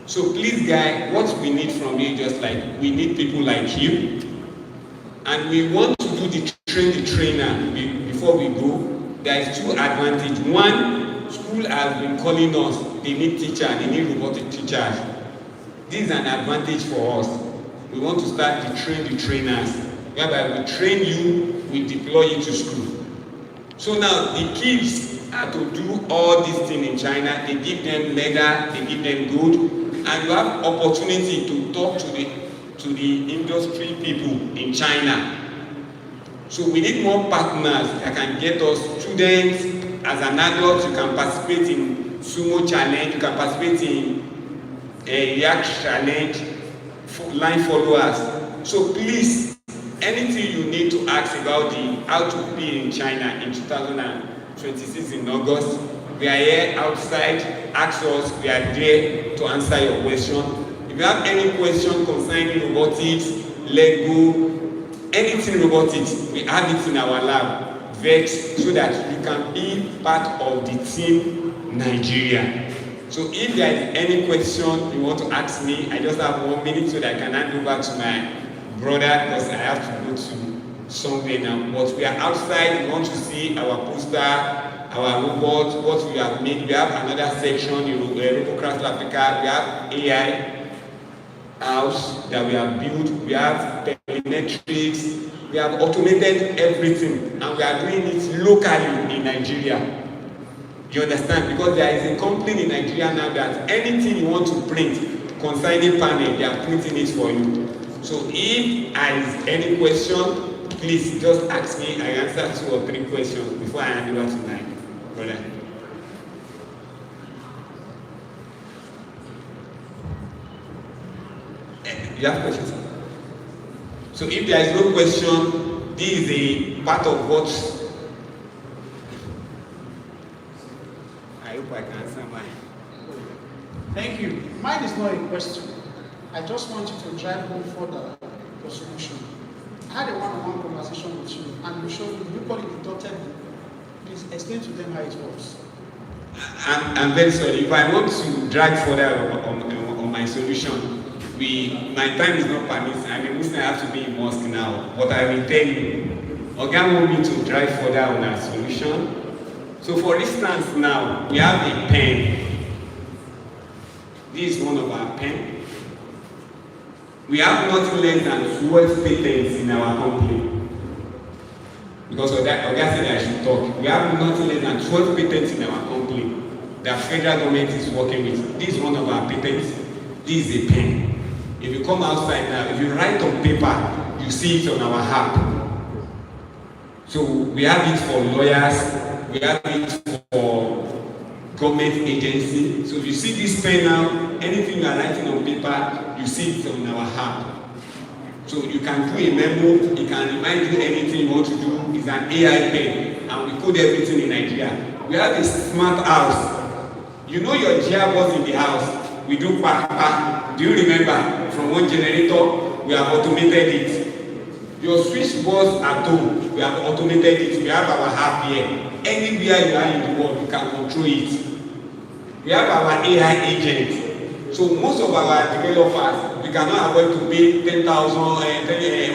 So please, guys, what we need from you, just like we need people like you, and we want to do the trainer before we go. There is two advantages. One, school has been calling us, they need teachers, they need robotic teachers. This is an advantage for us. We want to start the trainers, whereby we train you, we deploy you to school. So now the kids are to do all these things in China. They give them medal, they give them gold, and you have opportunity to talk to the industry people in China. So we need more partners that can get us students. As an adult, you can participate in sumo challenge, you can participate in yak challenge, line followers. So please, anything you need to ask about how to be in China in 2026 in August, we are here outside. Ask us, we are there to answer your question. If you have any question concerning robotics, Lego, anything robotics, we have it in our lab, Vex, so that you can be part of the team Nigeria. So if there is any question you want to ask me, I just have 1 minute so that I can hand over to my brother, because I have to go to somewhere now. But we are outside. We want to see our poster, our robot, what we have made. We have another section, Robocraft Africa. We have AI house that we have built. We have telemetrics. We have automated everything, and we are doing it locally in Nigeria. You understand? Because there is a company in Nigeria now that anything you want to print concerning panel, they are printing it for you. So if there is any question, please just ask me. I answer 2 or 3 questions before I hand over to my brother. You have questions? So if there is no question, this is a part of what I hope I can answer mine. Thank you. Mine is not a question. I just want you to drive home further your solution. I had a one-on-one conversation with you, and you showed me, you call it the dotted. Please explain to them how it works. I'm very sorry. If I want to drag further on my solution, my time is not permitted. I mean, I have to be in mosque now. But I will tell you, Oga want me to drive further on our solution. So for instance now, we have a pen. This is one of our pen. We have nothing less than 12 patents in our company. Because of that, Oga said I should talk. We have nothing less than 12 patents in our company that federal government is working with. This is one of our patents. This is a pen. If you come outside now, if you write on paper, you see it on our app. So we have it for lawyers, we have it for government agency. So if you see this pen now, anything you are writing on paper, you see it on our app. So you can do a memo, it can remind you anything you want to do. It's an AI pen, and we code everything in Nigeria. We have a smart house. You know your gearbox in the house. We do pack. Do you remember? From one generator, we have automated it. Your switch box at home, we have automated it. We have our app here. Anywhere you are in the world, you can control it. We have our AI agent. So most of our developers, we cannot afford to pay $10,000,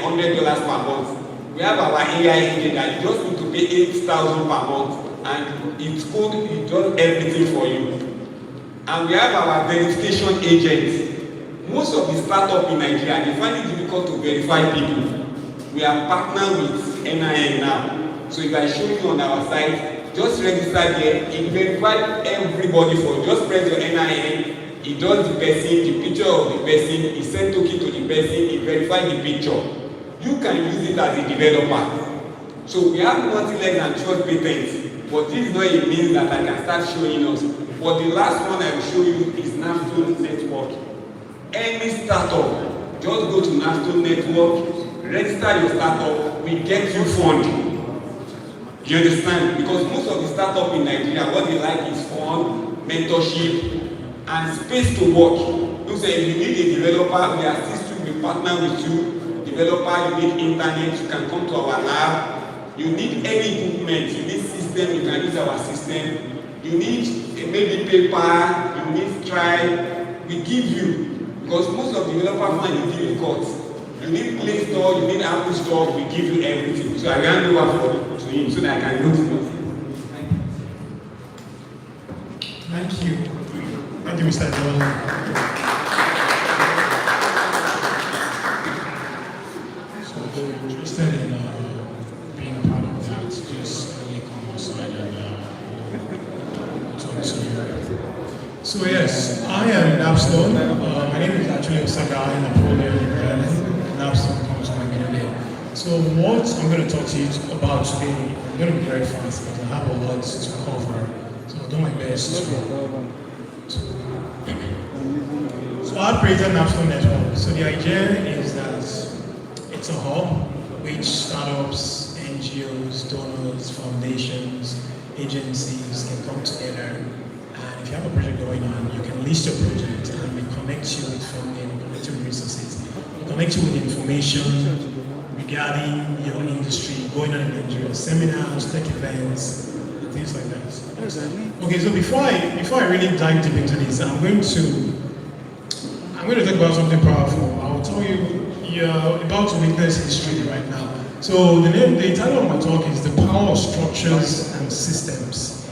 $100 per month. We have our AI agent that you just need to pay $8,000 per month, and it's code, it does everything for you. And we have our verification agents. Most of the startups in Nigeria, they find it difficult to verify people. We are partnered with NIN now. So if I show you on our site, just register there. It verifies everybody for you. Just press your NIN. It does the person, the picture of the person. It sends token to the person. It verifies the picture. You can use it as a developer. So we have nothing less than 12 patents. But this is not a means that I can start showing us. But the last one I will show you is Naftone Network. Any startup, just go to Naftone Network, register your startup, we get you funding. You understand? Because most of the startups in Nigeria, what they like is fun, mentorship, and space to work. You say if you need a developer, we assist you, we partner with you. Developer, you need internet, you can come to our lab. You need any equipment, you need system, you can use our system. You need maybe paper, you need Stripe, we give you, because most of the developers when you deal in court, you need Play Store, you need Apple Store, we give you everything. So I hand over to him so that I can look for it. Thank you. Thank you, Mr. John. Interested in being a part of that, just really come outside and talk to you. So yes, I am Napstone. My name is actually Osaga Napoleon Napstone comes from my name. So what I'm going to talk to you about today, I'm going to be very fast because I have a lot to cover. So I'll do my best So I've created Napstone Network. So the idea is that it's a hub which startups, NGOs, donors, foundations, agencies can come together. And if you have a project going on, you can list your project and we connect you with funding, connect you with resources, connect you with information regarding your industry, going on in Nigeria, seminars, tech events, and things like that. Okay, so before I really dive deep into this, I'm going to talk about something powerful. I will tell you, you're about to witness history right now. So the title of my talk is The Power of Structures and Systems,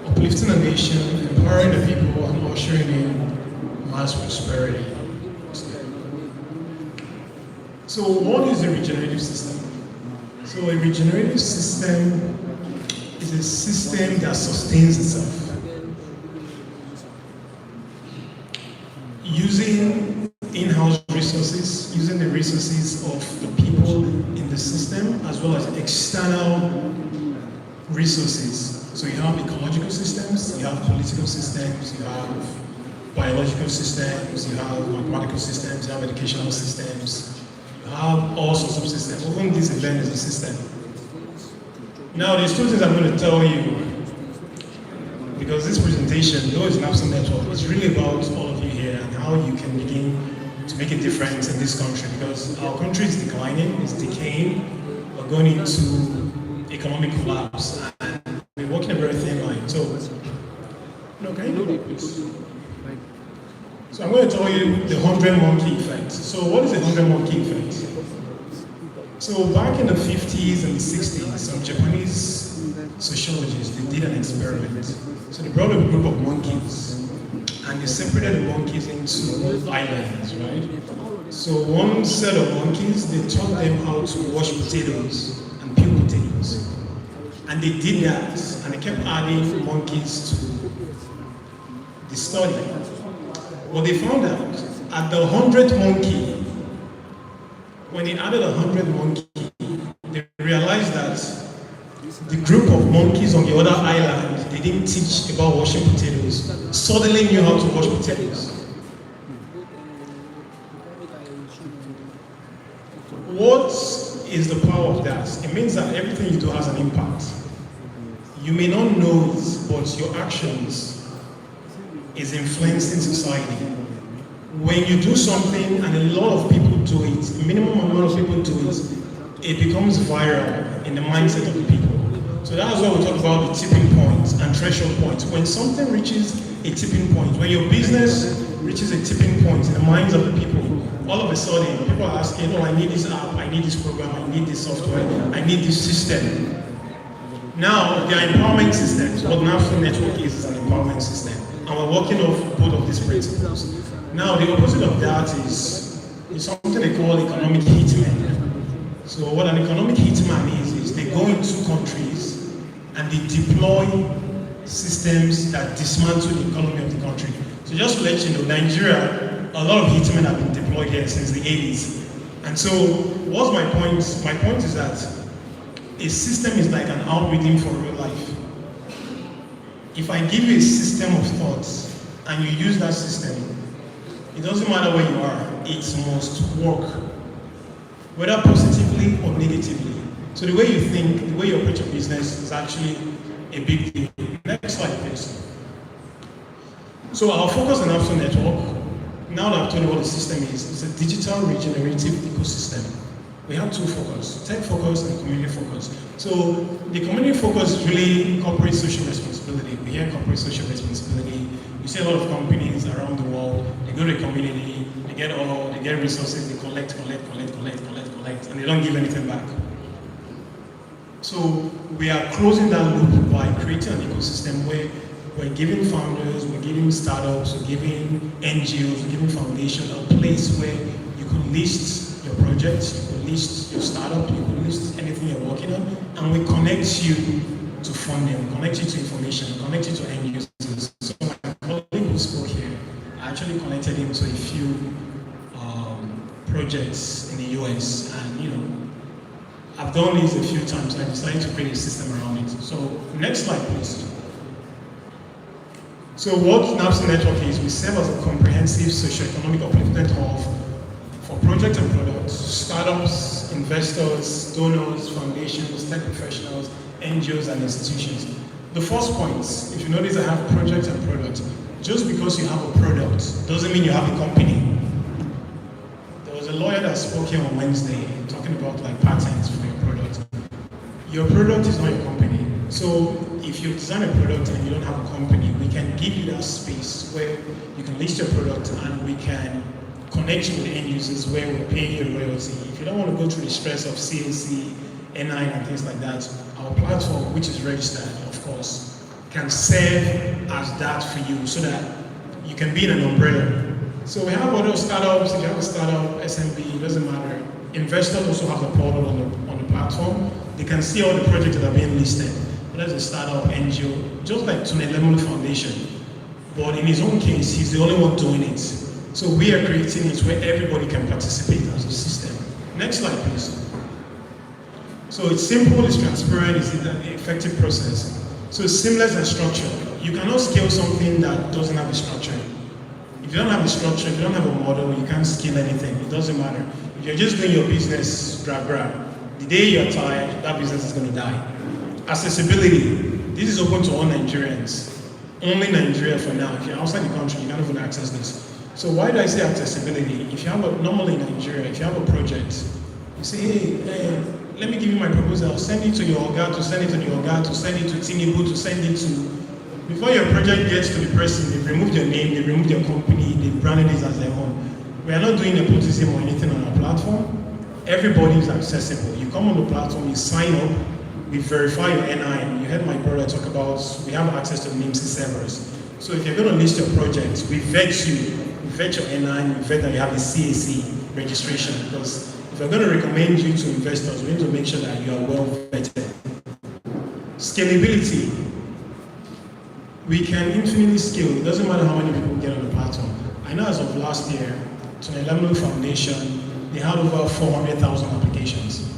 Uplifting a Nation, Empowering the People, and Ushering in Mass Prosperity. So what is a regenerative system? So a regenerative system is a system that sustains itself using in-house resources, using the resources of the people in the system, as well as external resources. So you have ecological systems, you have political systems, you have biological systems, you have mathematical systems, you have educational systems, you have all sorts of systems. Even this event is a system. Now, there's two things I'm going to tell you, because this presentation, though it's an Napstone Network, it's really about all of you here and how you can begin to make a difference in this country, because our country is declining, it's decaying, we're going into economic collapse, and we're walking a very thin line. So, can you do that, please? So I'm going to tell you the 100 monkey effect. So what is the 100 monkey effect? So back in the 50s and the 60s, some Japanese sociologists, they did an experiment. So they brought a group of monkeys and they separated the monkeys into islands, right? So one set of monkeys, they taught them how to wash potatoes and peel potatoes. And they did that, and they kept adding monkeys to the study. What they found out, at the 100th monkey, when they added 100 monkey, they realized that the group of monkeys on the other island, they didn't teach about washing potatoes, suddenly knew how to wash potatoes. What is the power of that? It means that everything you do has an impact. You may not know it, but your actions is influencing society. When you do something and a lot of people do it, a minimum amount of people do it, it becomes viral in the mindset of the people. So that's why we talk about the tipping point and threshold point. When something reaches a tipping point, when your business reaches a tipping point in the minds of the people, all of a sudden people are asking, oh, I need this app, I need this program, I need this software, I need this system. Now, there are empowerment systems. What Napstone Network is an empowerment system. And we're working off both of these principles. Now, the opposite of that is something they call economic hitmen. So what an economic hitman is they go into countries and they deploy systems that dismantle the economy of the country. So just to let you know, Nigeria, a lot of hitmen have been deployed here since the 80s. And so what's my point? My point is that a system is like an algorithm for real life. If I give you a system of thoughts and you use that system, it doesn't matter where you are, it must work, whether positively or negatively. So the way you think, the way you approach your business is actually a big deal. Next slide, please. So our focus on Napstone Network, now that I've told you what the system is, it's a digital regenerative ecosystem. We have two focus, tech focus and community focus. So the community focus is really corporate social responsibility. We hear corporate social responsibility. You see a lot of companies around the world, they go to the community, they get resources, they collect, and they don't give anything back. So we are closing that loop by creating an ecosystem where we're giving founders, we're giving startups, we're giving NGOs, we're giving foundations a place where you can list your project, you can list your startup, you can list anything you're working on, and we connect you to funding, we connect you to information, we connect you to end users. So my colleague who spoke here, I actually connected him to a few projects in the US, and I've done this a few times. I decided to create a system around it. So next slide, please. So what Napster Network is, we serve as a comprehensive socio-economic upliftment hub for projects and products, startups, investors, donors, foundations, tech professionals, NGOs, and institutions. The first point, if you notice I have projects and products, just because you have a product doesn't mean you have a company. There was a lawyer that spoke here on Wednesday talking about patents for your product. Your product is not your company. So if you design a product and you don't have a company, we can give you that space where you can list your product and we can connect you with end users where we're paying you royalty. If you don't want to go through the stress of CAC, NI and things like that, our platform, which is registered, of course, can serve as that for you so that you can be in an umbrella. So we have other startups. If you have a startup, SMB, it doesn't matter. Investors also have the portal on the platform. They can see all the projects that are being listed. There's a startup, NGO, just like Tunelemon Foundation. But in his own case, he's the only one doing it. So we are creating it where everybody can participate as a system. Next slide, please. So it's simple, it's transparent, it's an effective process. So it's seamless and structured. You cannot scale something that doesn't have a structure. If you don't have a structure, if you don't have a model, you can't scale anything. It doesn't matter. If you're just doing your business, grab, the day you're tired, that business is going to die. Accessibility. This is open to all Nigerians. Only Nigeria for now. If you're outside the country, you can't even access this. So why do I say accessibility? If you have normally in Nigeria, if you have a project, you say, hey, let me give you my proposal. I'll send it to your Oga, to send it to the Oga, to send it to Tinubu, to send it to... Before your project gets to the person, they've removed your name, they've removed your company, they've branded it as their own. We are not doing nepotism or anything on our platform. Everybody is accessible. You come on the platform, you sign up, we verify your NI. You heard my brother talk about, we have access to the NIMC servers. So if you're going to list your project, we vet you, we vet your NI, we vet that you have a CAC registration, because if we're going to recommend you to investors, we need to make sure that you are well vetted. Scalability. We can infinitely scale. It doesn't matter how many people get on the platform. I know as of last year, to the Tunelemon Foundation, they had over 400,000 applications,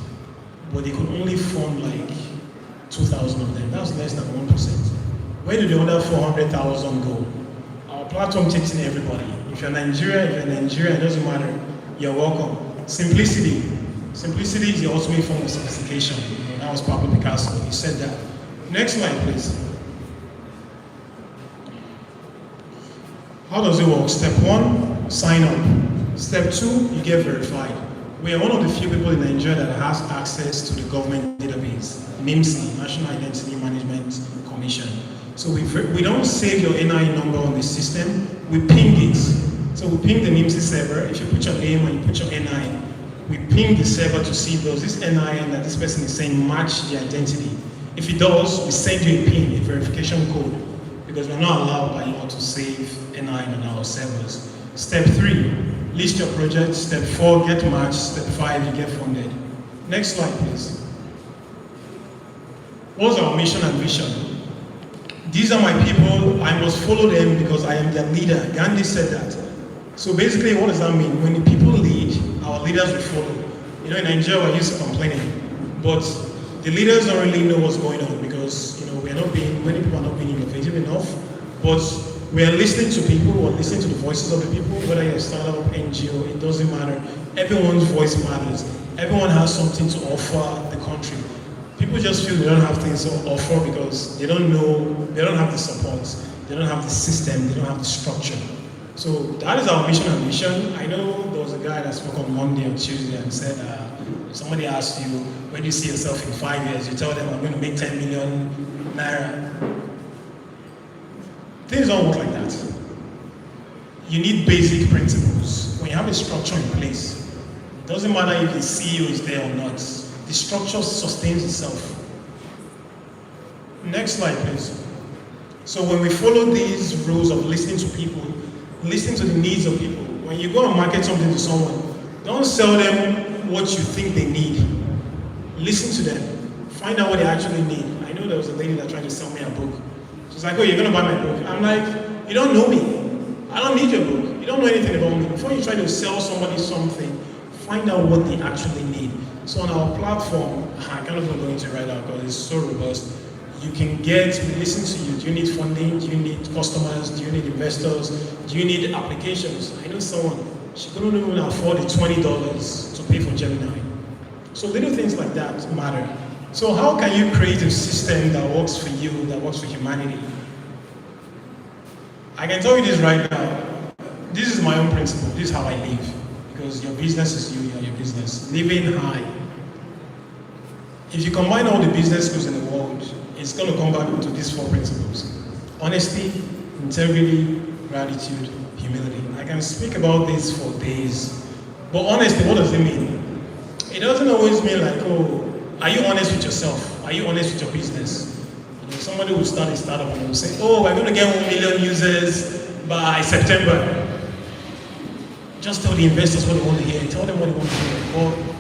but they could only fund 2,000 of them. That's less than 1%. Where did the other 400,000 go? Our platform takes in everybody. If you're Nigerian, it doesn't matter. You're welcome. Simplicity. Simplicity is the ultimate form of sophistication. That was Pablo Picasso. He said that. Next slide, please. How does it work? Step 1, sign up. Step 2, you get verified. We are one of the few people in Nigeria that has access to the government database, NIMC, National Identity Management Commission. So we don't save your NI number on the system, we ping it. So we ping the NIMC server. If you put your name and you put your NI, we ping the server to see does this NI that this person is saying match the identity. If it does, we send you a PIN, a verification code, because we're not allowed by law to save NI on our servers. Step 3, list your project. Step 4, get matched. Step 5, you get funded. Next slide, please. What's our mission and vision? These are my people. I must follow them because I am their leader. Gandhi said that. So basically, what does that mean? When the people lead, our leaders will follow. In Nigeria, we're used to complaining, but the leaders don't really know what's going on because many people are not being innovative enough. But we are listening to people, we're listening to the voices of the people, whether you're a startup, NGO, it doesn't matter. Everyone's voice matters. Everyone has something to offer the country. People just feel they don't have things to offer because they don't know, they don't have the support, they don't have the system, they don't have the structure. So that is our mission and vision. I know there was a guy that spoke on Monday or Tuesday and said, if somebody asks you, where do you see yourself in 5 years? You tell them, I'm going to make 10 million naira. Things don't work like that. You need basic principles. When you have a structure in place, it doesn't matter if the CEO is there or not. The structure sustains itself. Next slide, please. So when we follow these rules of listening to people, listening to the needs of people, when you go and market something to someone, don't sell them what you think they need. Listen to them. Find out what they actually need. I know there was a lady that tried to sell me a book. She's like, oh, you're going to buy my book. I'm like, you don't know me. I don't need your book. You don't know anything about me. Before you try to sell somebody something, find out what they actually need. So on our platform, I kind of don't go into it right now because it's so robust. You can we listen to you. Do you need funding? Do you need customers? Do you need investors? Do you need applications? I know someone, she couldn't even afford the $20 to pay for Gemini. So little things like that matter. So how can you create a system that works for you, that works for humanity? I can tell you this right now. This is my own principle. This is how I live. Because your business is you, you're your business. Living high. If you combine all the business skills in the world, it's going to come back to these 4 principles. Honesty, integrity, gratitude, humility. I can speak about this for days. But honesty, what does it mean? It doesn't always mean like, oh, are you honest with yourself? Are you honest with your business? You know, somebody will start a startup and will say, oh, we're going to get 1 million users by September. Just tell the investors what they want to hear. Tell them what they want to hear. Or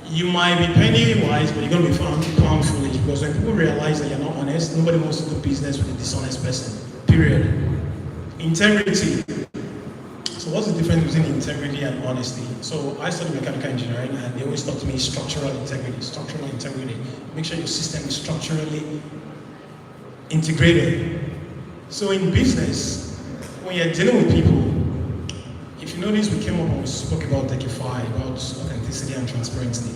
you might be penny wise, but you're going to be found foolish. Because when people realize that you're not honest, nobody wants to do business with a dishonest person. Period. Integrity. So what's the difference between integrity and honesty? So I studied mechanical engineering and they always taught me structural integrity. Structural integrity. Make sure your system is structurally integrated. So in business, when you're dealing with people, if you notice, we came up and we spoke about Techify, about authenticity and transparency.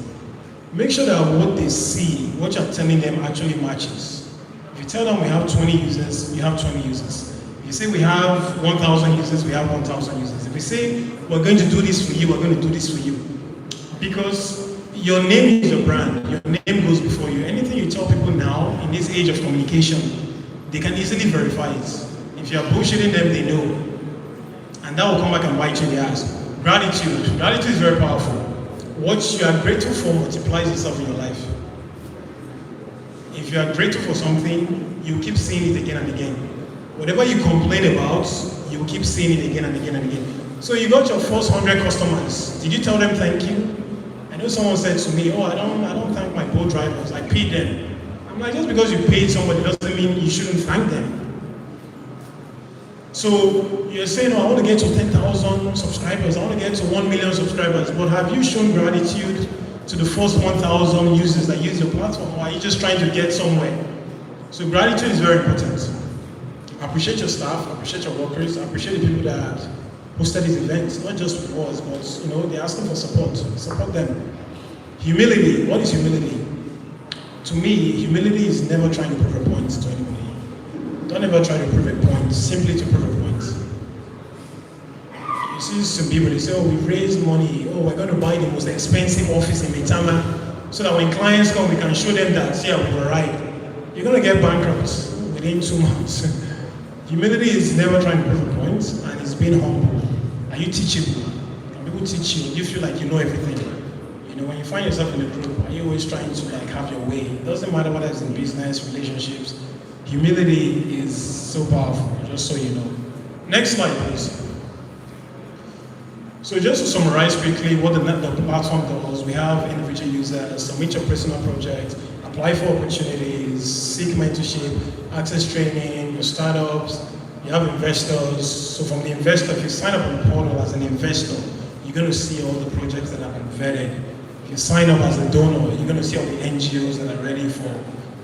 Make sure that what they see, what you're telling them actually matches. If you tell them we have 20 users, you have 20 users. If you say we have 1,000 users, we have 1,000 users. If we say we're going to do this for you, we're going to do this for you. Because your name is your brand. Your name goes before you. Anything you tell people now, in this age of communication, they can easily verify it. If you're bullshitting them, they know. And that will come back and bite you in the ass. Gratitude. Gratitude is very powerful. What you are grateful for multiplies itself in your life. If you are grateful for something, you keep seeing it again and again. Whatever you complain about, you will keep seeing it again and again and again. So you got your first 100 customers. Did you tell them thank you? I know someone said to me, oh, I don't thank my boat drivers. I paid them. I'm like, just because you paid somebody doesn't mean you shouldn't thank them. So you're saying, oh, I want to get to 10,000 subscribers, I want to get to 1 million subscribers, but have you shown gratitude to the first 1,000 users that use your platform, or are you just trying to get somewhere? So gratitude is very important. Appreciate your staff, appreciate your workers, appreciate the people that hosted these events, not just with us, but they're asking for support. Support them. Humility. What is humility? To me, humility is never trying to prove a point to anybody. Don't ever try to prove a point, simply to prove a point. You see some people, they say, oh, we raised money, oh, we're going to buy the most expensive office in Maitama, so that when clients come, we can show them that, yeah, we were right. You're going to get bankrupt within 2 months. Humility is never trying to prove a point, and it's being humble. Are you teachable? Can people teach you? Do you feel like you know everything? When you find yourself in a group, are you always trying to have your way? It doesn't matter whether it's in business, relationships. Humility is so powerful, just so you know. Next slide, please. So just to summarize quickly what the platform does, we have individual users, submit your personal project, apply for opportunities, seek mentorship, access training, your startups, you have investors. So from the investor, if you sign up on the portal as an investor, you're going to see all the projects that have been vetted. If you sign up as a donor, you're going to see all the NGOs that are ready for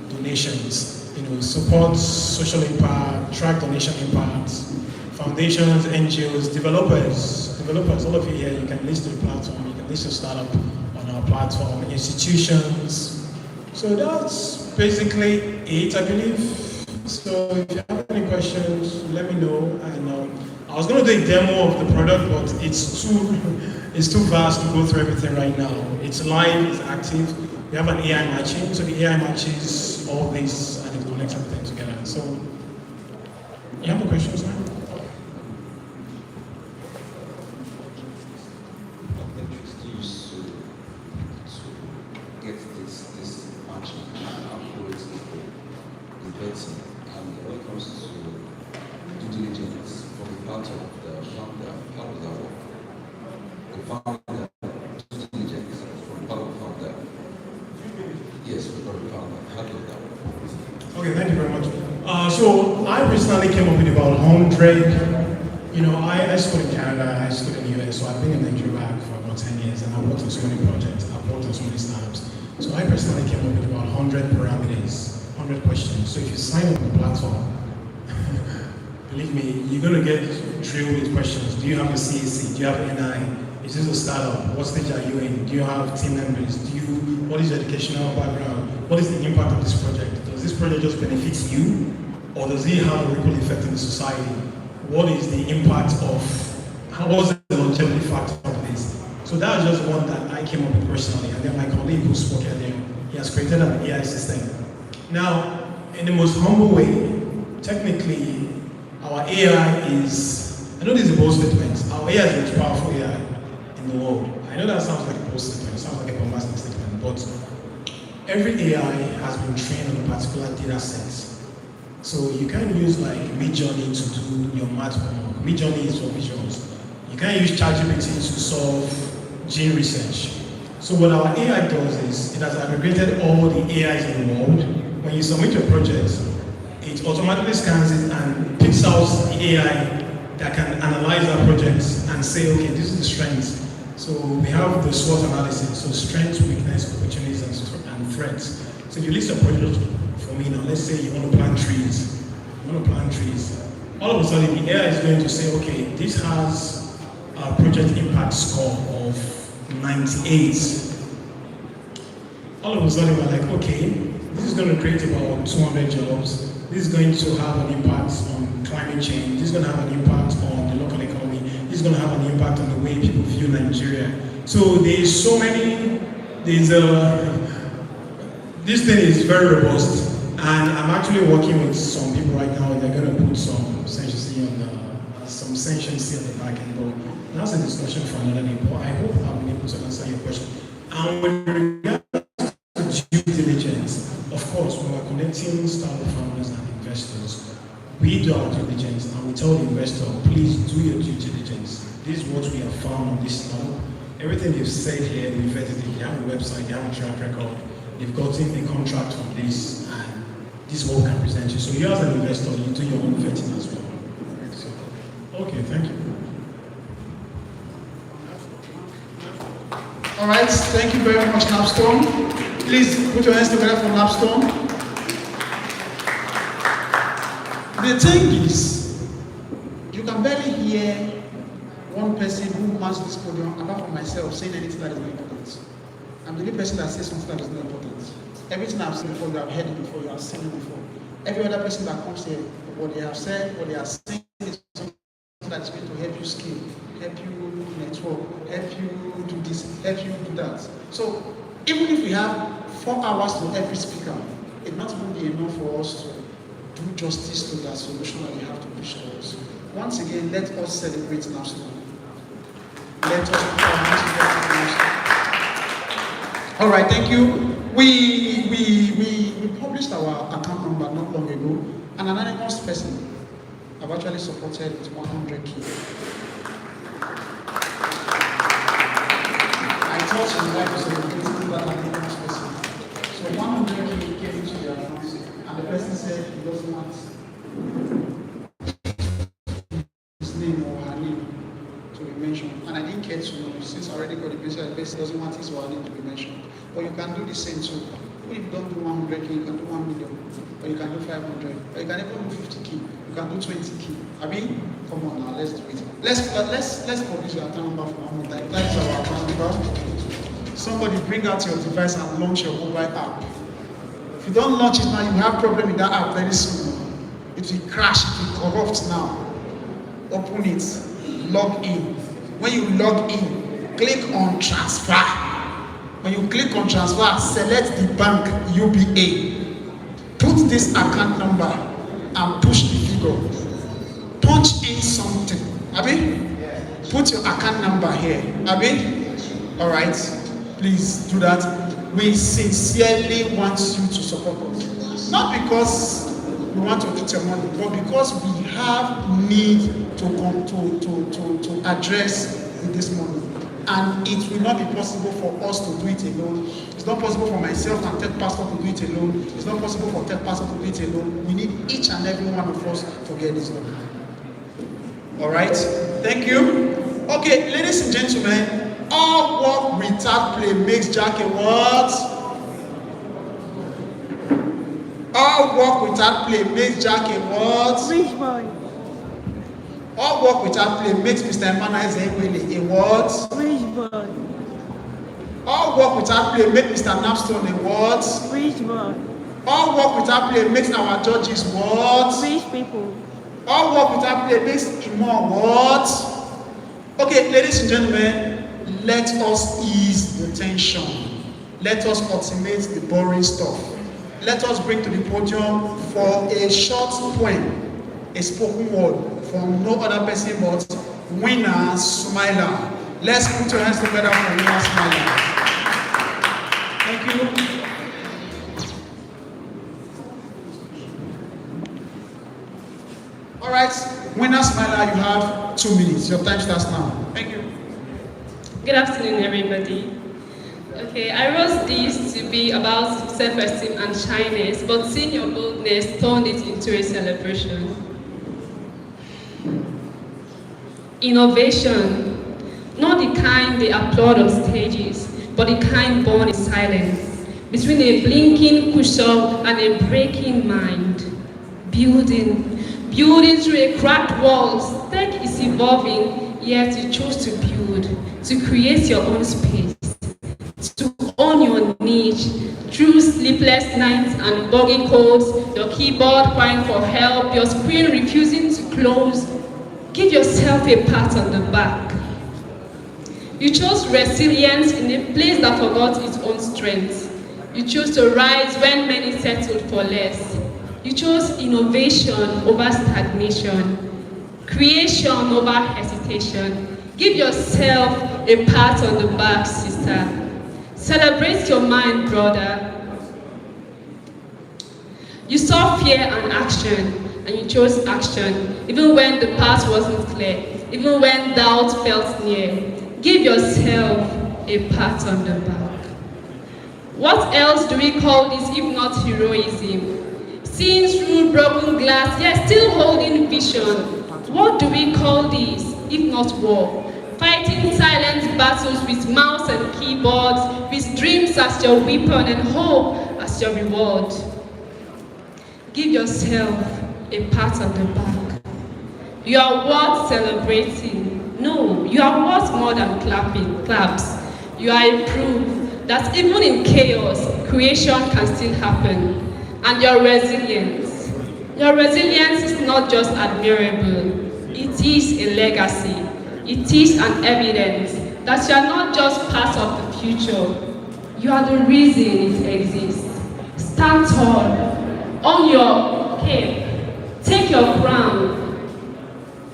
donations. Support social impact, track donation impacts, foundations, NGOs, developers, all of you here, you can list your platform, you can list your startup on our platform, institutions. So that's basically it, I believe. So if you have any questions, let me know, and I was going to do a demo of the product, but it's too vast to go through everything right now. It's live, it's active. We have an AI matching, so the AI matches all this and it connects everything together. So, you have any questions now? Okay, thank you very much. So I personally came up with about 100. You know, I schooled in Canada, I schooled in the US, so I've been in Nigeria for about 10 years, and I've worked on so many projects, I've worked on so many startups. So I personally came up with about 100 parameters, 100 questions. So if you sign up on the platform, believe me, you're going to get drilled with questions. Do you have a CAC? Do you have NI? Is this a startup? What stage are you in? Do you have team members? What is your educational background? What is the impact of this project? Does this project just benefit you? Or does it have a ripple effect in the society? What is the impact of, what's the longevity factor of this? So that was just one that I came up with personally. And then my colleague who spoke earlier, he has created an AI system. Now, in the most humble way, technically, our AI is, I know this is a bold statement, our AI is the most powerful AI in the world. I know that sounds like a bold statement, it sounds like a bombastic statement, but every AI has been trained on a particular data set. So you can't use like Midjourney to do your math homework. Midjourney is for visuals. You can't use ChatGPT to solve gene research. So what our AI does is, it has aggregated all the AIs in the world. When you submit your project, it automatically scans it and picks out the AI that can analyze our projects and say, okay, this is the strengths. So we have the SWOT analysis, so strengths, weakness, opportunities, and threats. So if you list a project for me now, let's say you want to plant trees. All of a sudden, the AI is going to say, okay, this has a project impact score of 98. All of a sudden, we're like, okay, this is going to create about 200 jobs. This is going to have an impact on climate change. This is going to have an impact on the local economy. This is going to have an impact on the way people view Nigeria. So there's so many, this thing is very robust. And I'm actually working with some people right now, and they're going to put some sentiency on the back end. But that's a discussion for another day. But I hope I've been able to answer your question. And with regards to due diligence, of course, when we're connecting startup founders and investors, we do our due diligence and we tell the investor, please do your due diligence. This is what we have found on this startup. Everything they've said here, we vetted it. They have a website, they have a track record, they've gotten a contract from this, and this is what we can present you. So you as an investor, you do your own vetting as well. So, okay, thank you. All right, thank you very much, Napstone. Please put your hands together for Napstone. The thing is, you can barely hear one person who mans this podium, apart from myself, saying anything that is not important. I'm the only person that says something that is not important. Everything I've said before, you have heard it before, you have seen it before. Every other person that comes here, what they have said, what they are saying is something that is going to help you scale, help you network, help you do this, help you do that. So even if we have 4 hours to every speaker, it not even be enough for us to do justice to that solution that we have to push towards. Once again, let us celebrate Napstone. Let us put our hands together for Napstone. All right, thank you. We published our account number not long ago, and an anonymous person have actually supported with 100K. I thought you would like to celebrate that anonymous person. So 100K came into the account, and the person said he doesn't want his name or her name to be mentioned. And I didn't care to know, since I already got the person doesn't want his or her name to be mentioned. But you can do the same too. Even if you don't do 100K, you can do 1 million, or you can do 500, or you can even do 50K, you can do 20K. I mean, come on now, let's do it. Let's publish your account number for one more time. That is our account number. Somebody bring out your device and launch your mobile app. If you don't launch it now, you have problem with that app very soon. It will crash, it will corrupt now. open it, log in. When you log in, click on transfer. When you click on transfer, select the bank UBA. Put this account number and push the figure. Punch in something. Abi? Put your account number here. Abi? Alright, please do that. We sincerely want you to support us. Not because we want to eat your money, but because we have need to address with this money. And it will not be possible for us to do it alone. It's not possible for myself and third pastor to do it alone. It's not possible for third pastor to do it alone. We need each and every one of us to get this done. Alright, thank you. Okay, ladies and gentlemen, all work without play makes Jack a what? All work without play makes Jack a what? Rich boy. All work without play makes Mr. Emmanuel Ezekwele a what? Rich boy. All work without play makes Mr. Napstone a what? Rich boy. All work without play makes our judges what? Rich people. All work without play makes Imo what? Okay, ladies and gentlemen, let us ease the tension. Let us automate the boring stuff. Let us bring to the podium for a short poem, a spoken word from no other person but Winner Smiler. Let's put your hands together for Winner Smiler. Thank you. All right, Winner Smiler, you have 2 minutes. Your time starts now. Thank you. Good afternoon, everybody. Okay, I wrote this to be about self-esteem and shyness, but seeing your boldness turned it into a celebration. Innovation, not the kind they applaud on stages, but the kind born in silence, between a blinking cushion and a breaking mind. Building through a cracked walls. Tech is evolving, yet you choose to build, to create your own space, to own your niche. Through sleepless nights and buggy codes, your keyboard crying for help, your screen refusing to close. Give yourself a pat on the back. You chose resilience in a place that forgot its own strength. You chose to rise when many settled for less. You chose innovation over stagnation, creation over hesitation. Give yourself a pat on the back, sister. Celebrate your mind, brother. You saw fear and action, and you chose action, even when the path wasn't clear, even when doubt felt near. Give yourself a pat on the back. What else do we call this if not heroism? Seeing through broken glass, yet still holding vision. What do we call this if not war? Fighting silent battles with mouse and keyboards, with dreams as your weapon and hope as your reward. Give yourself a pat on the back. You are worth celebrating. No, you are worth more than claps. You are a proof that even in chaos, creation can still happen. And your resilience is not just admirable, it is a legacy. It is an evidence that you are not just part of the future, you are the reason it exists. Stand tall, own your cape, take your crown.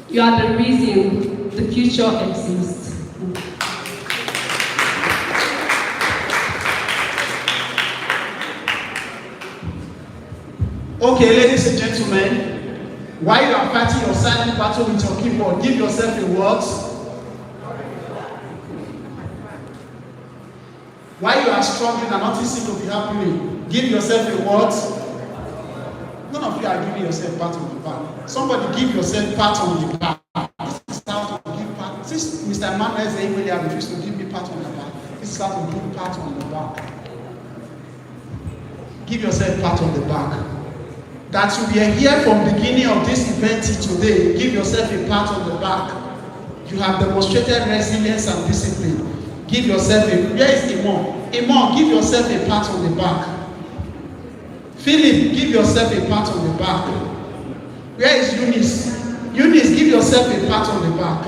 You are the reason the future exists. Okay, ladies and gentlemen, while you are fighting your silent battle with your keyboard, give yourself a what? While you are struggling and nothing seems to be happening, give yourself a what? None of you are giving yourself pat on the back. Somebody give yourself pat on the back. This is how to give pat. Since Mr. Emmanuel Ezekwele refused to give me pat on the back, this is how to give pat on the back. Give yourself pat on the back. That you be here from the beginning of this event today, give yourself a pat on the back. You have demonstrated resilience and discipline. Give yourself a, where is Imon? Imon, give yourself a pat on the back. Philip, give yourself a pat on the back. Where is Eunice? Eunice, give yourself a pat on the back.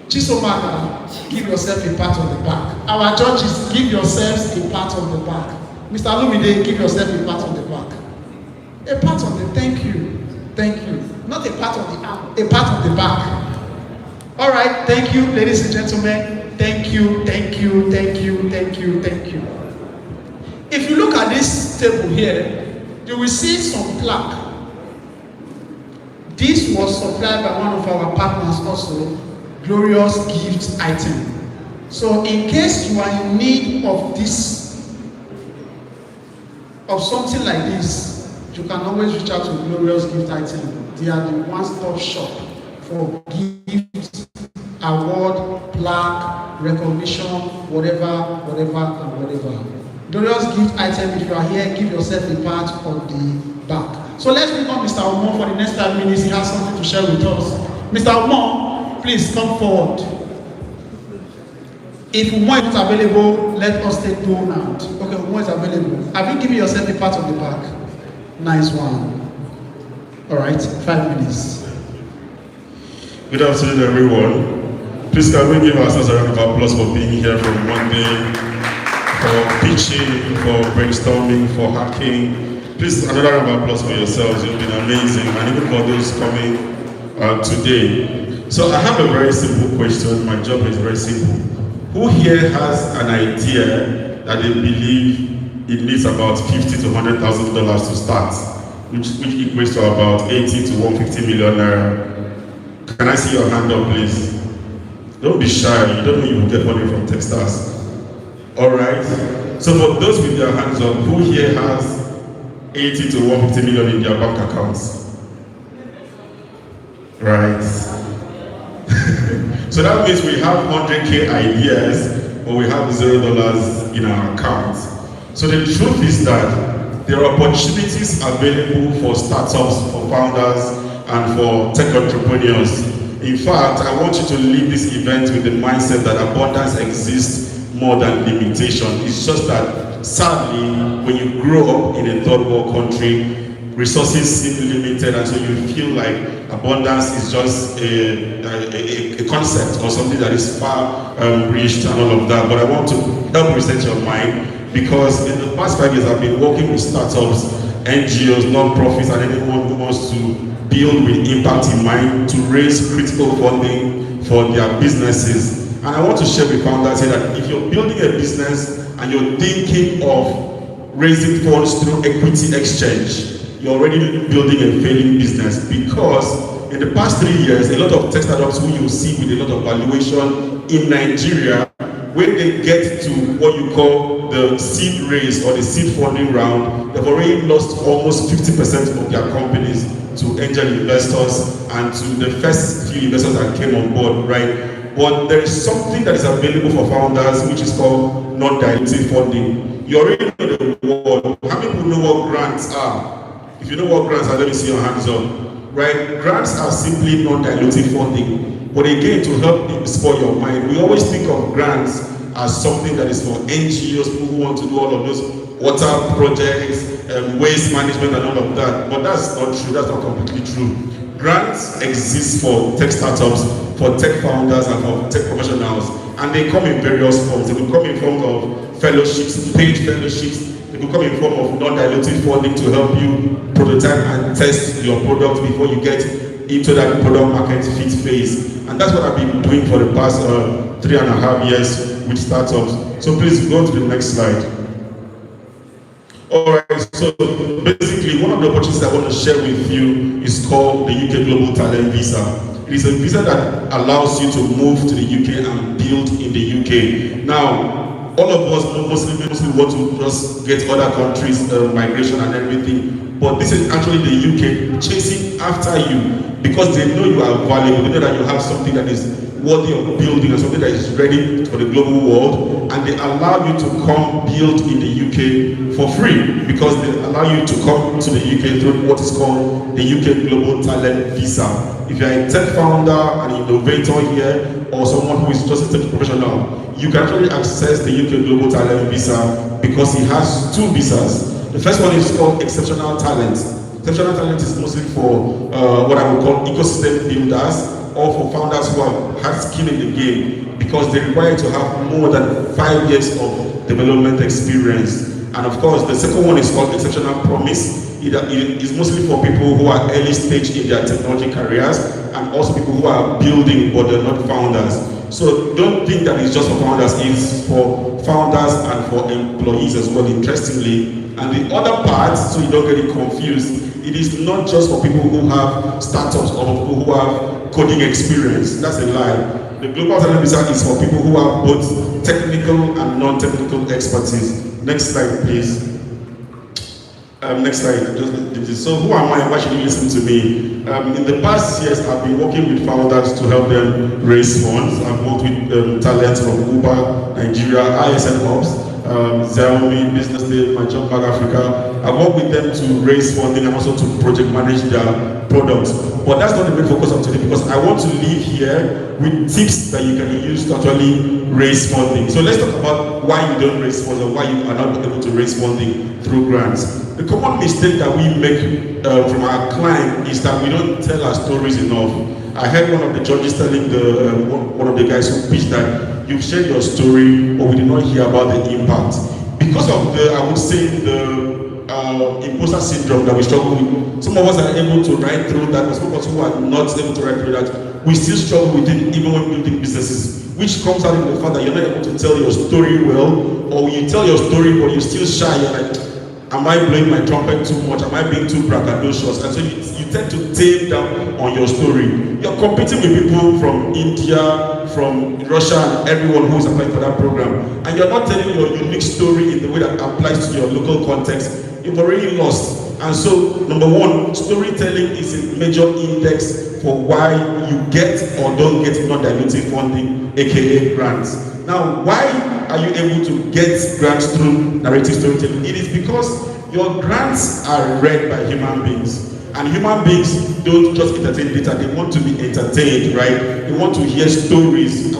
Chisomaka, give yourself a pat on the back. Our judges, give yourselves a pat on the back. Mr. Lumide, give yourself a pat on the back. A pat on the, thank you. Thank you. Not a pat on the arm, a pat on the back. All right, thank you, ladies and gentlemen. Thank you, thank you, thank you, thank you, thank you. If you look at this table here, you will see some plaque. This was supplied by one of our partners also, glorious gift item. So in case you are in need of this, of something like this, you can always reach out to glorious gift item. They are the one-stop shop for gifts, award, plaque, recognition, whatever, and whatever. Glorious gift item, if you are here, give yourself a pat on the back. So let's bring on Mr. Omon for the next 5 minutes. He has something to share with us. Mr. Omon, please come forward. If Omon is not available, let us take two out. Okay, Omon is available. Have you given yourself a pat on the back? Nice one. All right, 5 minutes. Good afternoon, everyone. Please can we give ourselves a round of applause for being here from Monday, for pitching, for brainstorming, for hacking. Please, another round of applause for yourselves. You've been amazing, and even for those coming today. So I have a very simple question. My job is very simple. Who here has an idea that they believe it needs about $50,000 to $100,000 to start, which equates to about 80 to 150 million naira? Can I see your hand up, please? Don't be shy. You don't know you will get money from Techstars. All right. So for those with their hands up, who here has 80 to 150 million in their bank accounts? Right. So that means we have 100K ideas, but we have $0 in our account. So the truth is that there are opportunities available for startups, for founders, and for tech entrepreneurs. In fact, I want you to leave this event with the mindset that abundance exists more than limitation. It's just that, sadly, when you grow up in a third world country, resources seem limited, and so you feel like abundance is just a concept or something that is far reached and all of that. But I want to help reset your mind, because in the past 5 years I've been working with startups, NGOs, non-profits, and anyone who wants to build with impact in mind to raise critical funding for their businesses. And I want to share with founders here that if you're building a business and you're thinking of raising funds through equity exchange, you're already building a failing business, because in the past 3 years, a lot of tech startups who you see with a lot of valuation in Nigeria, when they get to what you call the seed raise or the seed funding round, they've already lost almost 50% of their companies to angel investors and to the first few investors that came on board, right? But there is something that is available for founders, which is called non-dilutive funding. You already know the word. How many people know what grants are? If you know what grants are, let me see your hands up. Right? Grants are simply non-dilutive funding. But again, to help spoil your mind, we always think of grants as something that is for NGOs, people who want to do all of those water projects, waste management and all of that. But that's not true. That's not completely true. Grants exist for tech startups, for tech founders, and for tech professionals. And they come in various forms. They will come in forms of fellowships, paid fellowships. They will come in form of non-dilutive funding to help you prototype and test your product before you get into that product market fit phase. And that's what I've been doing for the past 3.5 years with startups. So please go to the next slide. Alright, so basically one of the opportunities I want to share with you is called the UK Global Talent Visa. It is a visa that allows you to move to the UK and build in the UK. Now, all of us mostly want to just get other countries migration and everything, but this is actually the UK chasing after you because they know you are valuable. They know that you have something that is worthy of building and something that is ready for the global world, and they allow you to come build in the UK for free because they allow you to come to the UK through what is called the UK Global Talent Visa. If you are a tech founder, an innovator here, or someone who is just a tech professional, you can actually access the UK Global Talent Visa because it has two visas. The first one is called Exceptional Talent. Exceptional talent is mostly for what I would call ecosystem builders, or for founders who have had skin in the game, because they require to have more than 5 years of development experience. And of course, the second one is called exceptional promise. It is mostly for people who are early stage in their technology careers, and also people who are building but they're not founders. So don't think that it's just for founders, it's for founders and for employees as well, interestingly. And the other part, so you don't get it confused, it is not just for people who have startups or people who have coding experience. That's a lie. The global talent visa is for people who have both technical and non-technical expertise. Next slide, please. Next slide. So who am I? Why should you listen to me? In the past years, I've been working with founders to help them raise funds. I've worked with talents from Uber, Nigeria, ISN Hubs, Xiaomi, Business Day, My Job Bag Africa. I've worked with them to raise funding and also to project manage their products. But that's not the main focus of today, because I want to leave here with tips that you can use to actually raise funding. So let's talk about why you don't raise funds, or why you are not able to raise funding through grants. The common mistake that we make from our client is that we don't tell our stories enough. I heard one of the judges telling one of the guys who pitched that you've shared your story, but we did not hear about the impact. Because of the, I would say, the imposter syndrome that we struggle with. Some of us are able to ride through that, but some of us who are not able to ride through that, we still struggle with it even when building businesses, which comes out in the fact that you're not able to tell your story well, or you tell your story but you're still shy. You're like, am I blowing my trumpet too much? Am I being too braggadocious? And so you tend to tame down on your story. You're competing with people from India, from Russia, and everyone who is applying for that program. And you're not telling your unique story in the way that applies to your local context. You've already lost. And so, number one, storytelling is a major index for why you get or don't get non-dilutive funding, aka grants. Now, why are you able to get grants through narrative storytelling? It is because your grants are read by human beings. And human beings don't just entertain data, they want to be entertained, right? They want to hear stories.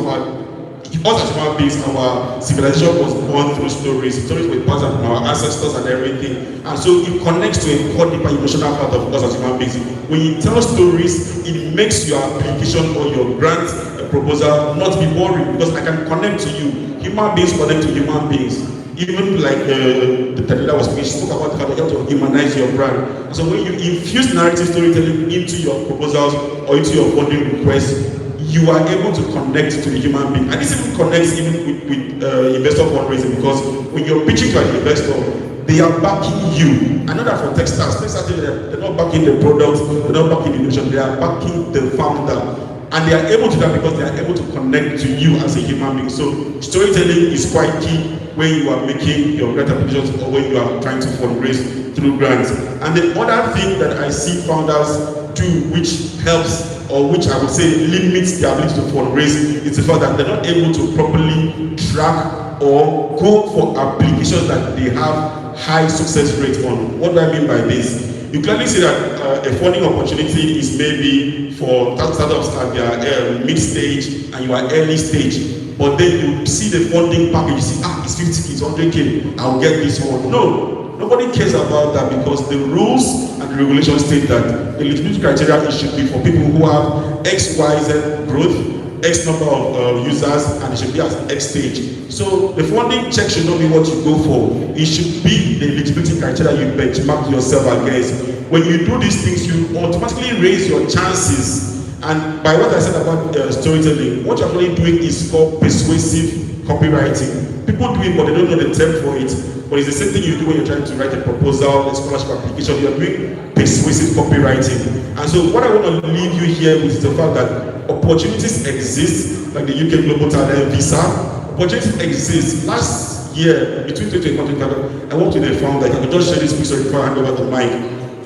Us as human beings, our civilization was born through stories. Stories were passed from our ancestors and everything. And so it connects to a core deeper emotional part of us as human beings. When you tell stories, it makes your application or your grant proposal not be boring, because I can connect to you. Human beings connect to human beings. Even like the that was speaking, spoke about how you have to humanize your brand. So when you infuse narrative storytelling into your proposals or into your funding requests, you are able to connect to the human being. And this even connects even with investor fundraising, because when you're pitching to an investor, they are backing you. I know that for Techstars, they're not backing the product, they're not backing the innovation, they are backing the founder. And they are able to do that because they are able to connect to you as a human being. So storytelling is quite key when you are making your grant applications or when you are trying to fundraise through grants. And the other thing that I see founders do, which helps, or which I would say limits their ability to fundraise, is the fact that they're not able to properly track or go for applications that they have high success rate on. What do I mean by this? You clearly see that a funding opportunity is maybe for startups at their mid-stage and you are early stage, but then you see the funding package, you see, it's 50K, it's 100K, I'll get this one. No, nobody cares about that, because the rules and the regulations state that the eligibility criteria should be for people who have X, Y, Z growth, X number of users, and it should be at X stage. So the funding check should not be what you go for. It should be the eligibility criteria you benchmark yourself against. When you do these things, you automatically raise your chances. And by what I said about storytelling, what you're actually doing is called persuasive copywriting. People do it, but they don't know the term for it. But it's the same thing you do when you're trying to write a proposal, a scholarship application. You're doing persuasive copywriting. And so what I want to leave you here with is the fact that opportunities exist, like the UK Global Talent Visa. Opportunities exist. Last year, between 2020 and 2025, I worked with a founder. I can just share this picture before I hand over the mic.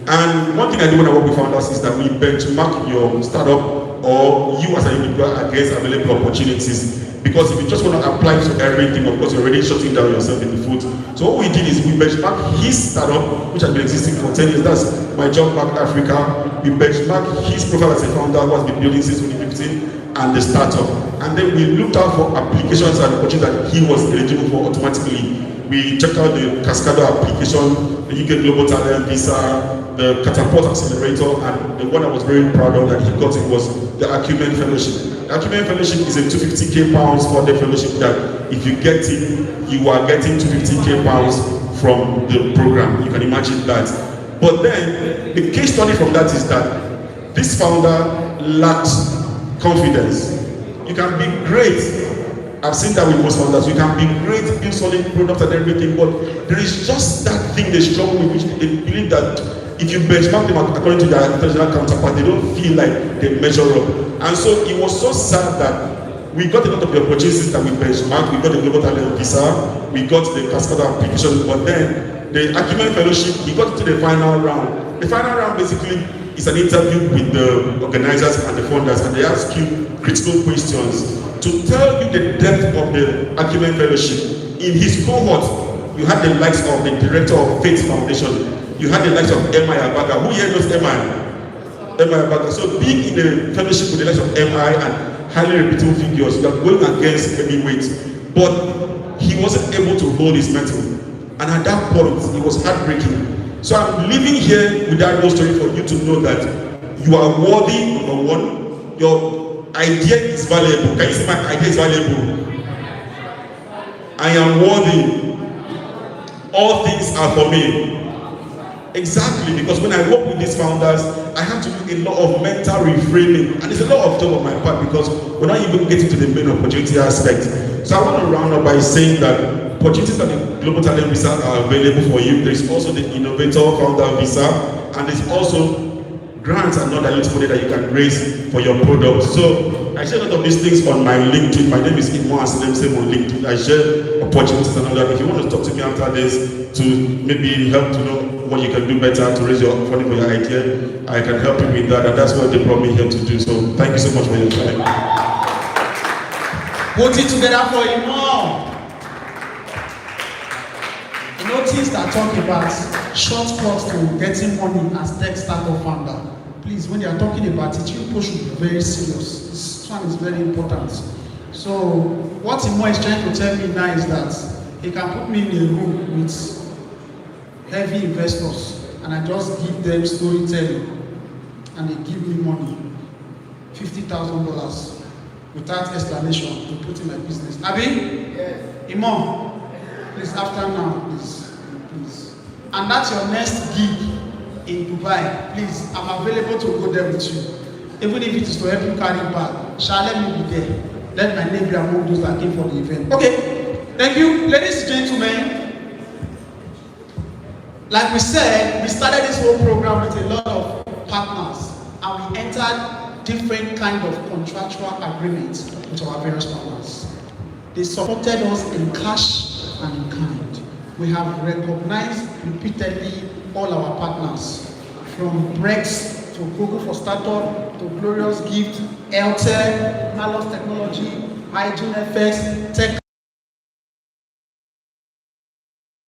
And one thing I do when I work with founders is that we benchmark your startup or you as an individual against available opportunities. Because if you just want to apply to everything, of course, you're already shutting down yourself in the foot. So what we did is we benchmark his startup, which has been existing for 10 years. That's My Job Bag Africa. We benchmark his profile as a founder who has been building since 2015 and the startup. And then we looked out for applications and opportunities that he was eligible for automatically. We checked out the Cascado application, the UK Global Talent Visa, the Catapult Accelerator, and the one I was very proud of that he got it was the Acumen Fellowship. The Acumen Fellowship is a £250,000 for the fellowship that if you get it, you are getting £250,000 from the program. You can imagine that. But then the case study from that is that this founder lacked confidence. You can be great. I've seen that with most founders. You can be great, build solid products and everything, but there is just that thing they struggle with, which they believe that if you benchmark them according to their international counterpart, they don't feel like they measure up. And so it was so sad that we got a lot of the opportunities that we benchmarked. We got the Global Talent Visa, we got the Cascade application, but then the Acumen Fellowship, he got to the final round. The final round basically is an interview with the organizers and the funders, and they ask you critical questions to tell you the depth of the Acumen Fellowship. In his cohort, you had the likes of the director of Faith Foundation, you had the likes of M.I. Abaga. Who here knows M.I. Abaga? So being in a fellowship with the likes of M.I. and highly reputable figures, you are going against heavyweights. But he wasn't able to hold his mettle. And at that point, it was heartbreaking. So I'm living here with that story for you to know that you are worthy, number one. Your idea is valuable. Can you say my idea is valuable? I am worthy. All things are for me. Exactly, because when I work with these founders, I have to do a lot of mental reframing, and it's a lot of job on my part because we're not even getting to the main opportunity aspect. So I want to round up by saying that opportunities at the Global Talent Visa are available for you. There is also the Innovator Founder Visa, and there's also grants and non-dilutive money that you can raise for your product. So I share a lot of these things on my LinkedIn. My name is Imo Asilem, same on LinkedIn. I share opportunities and all that. If you want to talk to me after this to maybe help to know what you can do better to raise your funding for your idea, I can help you with that, and that's what they brought me here to do. So thank you so much for your time. Put it together for Imo. You know, things that talk about shortcuts to getting money as tech startup founder. Please, when you are talking about it, you people should be very serious. This one is very important. So, what Imo is trying to tell me now is that he can put me in a room with heavy investors and I just give them storytelling and they give me money, $50,000 without explanation to put in my business. Abi? Yes. Imo, please, after now, please. And that's your next gig in Dubai. Please, I'm available to go there with you. Even if it is to help you carry back, shall let me be there. Let my name be among those that came for the event. Okay, thank you. Ladies and gentlemen, like we said, we started this whole program with a lot of partners and we entered different kind of contractual agreements with our various partners. They supported us in cash and in kind. We have recognized repeatedly all our partners, from Brex to Google for Startup to Glorious Gift, Eltel, Malos Technology, Hygiene FX, Tech